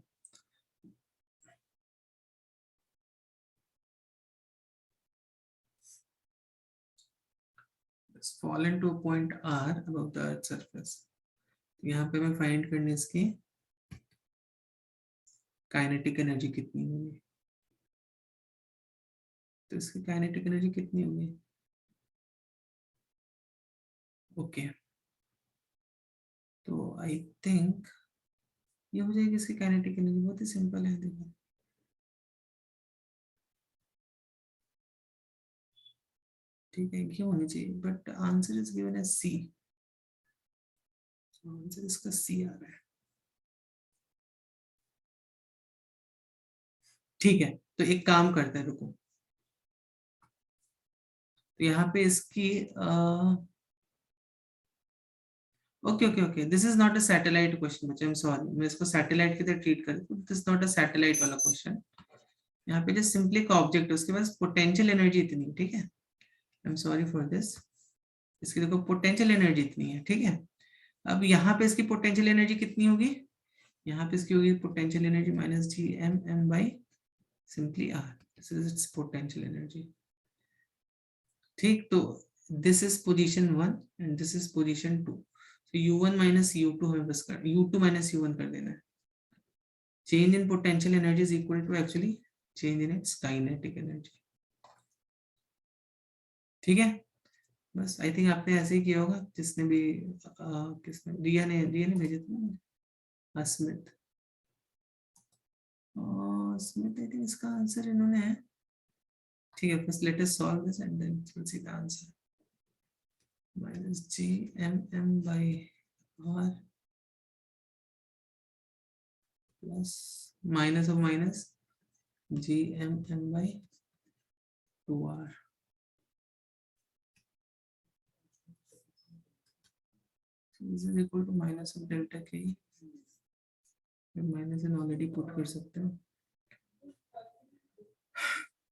fall into a point r above the earth surface। यहाँ पे मैं फाइंड करने इसकी काइनेटिक एनर्जी कितनी होगी, तो इसकी काइनेटिक एनर्जी कितनी होगी? ओके, तो आई थिंक ये हो जाएगी इसकी काइनेटिक एनर्जी, बहुत ही सिंपल है, देखो ठीक है, क्यों होनी चाहिए, but answer is given as C, answer इसका सी आ रहा है। ठीक है, तो एक काम करते हैं, रुको, तो यहाँ पे इसकी okay okay okay, this is not a satellite question बच्चे, आई एम सॉरी, मैं इसको सैटेलाइट की तरह ट्रीट कर, this is not a satellite वाला क्वेश्चन। यहाँ पे जस्ट सिंपली एक ऑब्जेक्ट है, उसके पास पोटेंशियल एनर्जी इतनी, ठीक है, I am sorry for this, इसकी देखो पोटेंशियल एनर्जी इतनी है, ठीक है। अब यहाँ पे इसकी पोटेंशियल एनर्जी कितनी होगी? यहाँ पे इसकी होगी potential energy -GMM/ simply r, this is its potential energy. ठीक, तो this is position 1 and this is position 2, तो u1 - u2 हमें बस कर, u2 - u1 कर देना है। Change in potential energy is equal to actually change in its kinetic energy, ठीक है। बस आई थिंक आपने ऐसे ही किया होगा, जिसने भी किसने, रिया ने भेजे थे ना, स्मिथ, स्मिथ, आई थिंक इसका आंसर इन्होंने है, ठीक है। First let us solve this and then will see the answer. -GMM/r plus minus of minus GMM/2r, is equal to minus of delta K minus N already put कर सकते हो।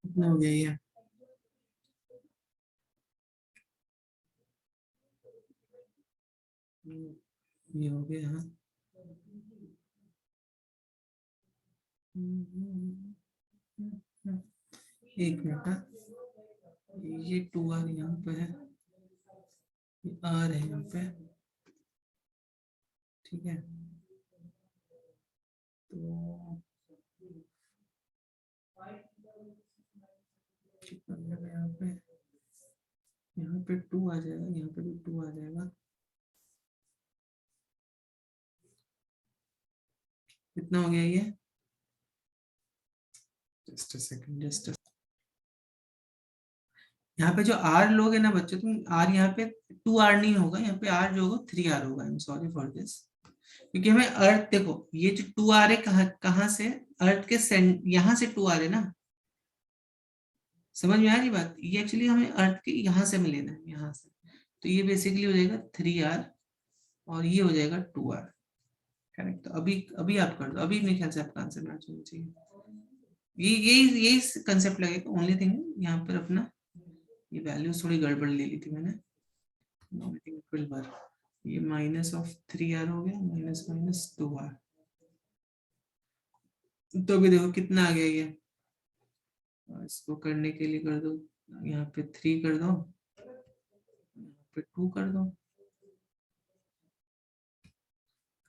कितना हो गया ये हो गया। हाँ एक मिनट, ये 2r यहाँ पे है, ये r है यहाँ पे, ठीक है। तो कितना हो गया यहाँ पे 2 आ जाएगा, यहाँ पे भी 2 आ जाएगा। कितना हो गया ये? जस्ट अ सेकंड, जस्ट यहाँ पे जो r लोगे ना बच्चों तुम, r यहाँ पे 2r नहीं होगा, यहाँ पे r जो होगा 3r होगा। I am sorry for this, क्योंकि हमें अर्थ, देखो ये जो 2r है कहाँ से, अर्थ के यहाँ से 2r है ना, समझ में आ रही बात? ये एक्चुअली हमें अर्थ के यहाँ से मिलेना है, यहाँ से। तो ये बेसिकली हो जाएगा 3r और ये हो जाएगा 2r, करेक्ट। तो अभी अभी आप कर दो, अभी मेरे ख्याल से आपका आंसर मैच होना चाहिए। यही कंसेप्ट लगेगा। ओनली थिंग यहाँ पर अपना ये वैल्यूज थोड़ी गड़बड़ ले ली थी मैंने। इक्वल बार ये माइनस ऑफ 3r हो गया, माइनस माइनस 2r। तो अभी देखो कितना आ गया ये, इसको करने के लिए कर दो, यहाँ पे 3 कर दो, यहाँ पे 2 कर दो,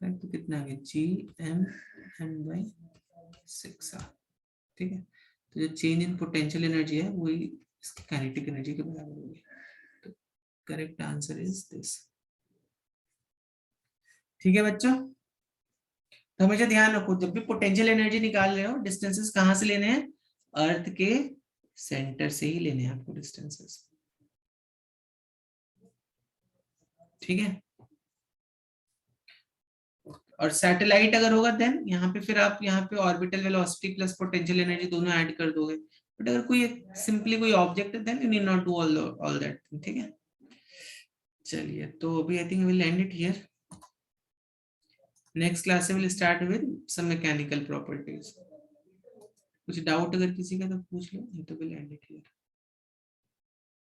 तो कितना आ गया GM/6r, ठीक है। तो जो चेंज इन पोटेंशियल एनर्जी है वही इसकी काइनेटिक एनर्जी के बराबर होगी। तो करेक्ट आंसर इज दिस, ठीक है बच्चों। तो हमेशा ध्यान रखो, जब भी पोटेंशियल एनर्जी निकाल रहे हो, डिस्टेंसेस कहां से लेने हैं? अर्थ के सेंटर से ही लेने हैं आपको डिस्टेंसेस, ठीक है। और सैटेलाइट अगर होगा देन यहाँ पे फिर आप यहाँ पे orbital velocity plus potential energy दोनों ऐड कर दोगे। बट अगर कोई सिंपली कोई ऑब्जेक्ट है then you need not do all that, ठीक है। चलिए, तो अभी I think will end it here. Next class से will start with some mechanical properties. कुछ डाउट अगर किसी का तो पूछ लो, नहीं तो विल एंड इट हियर।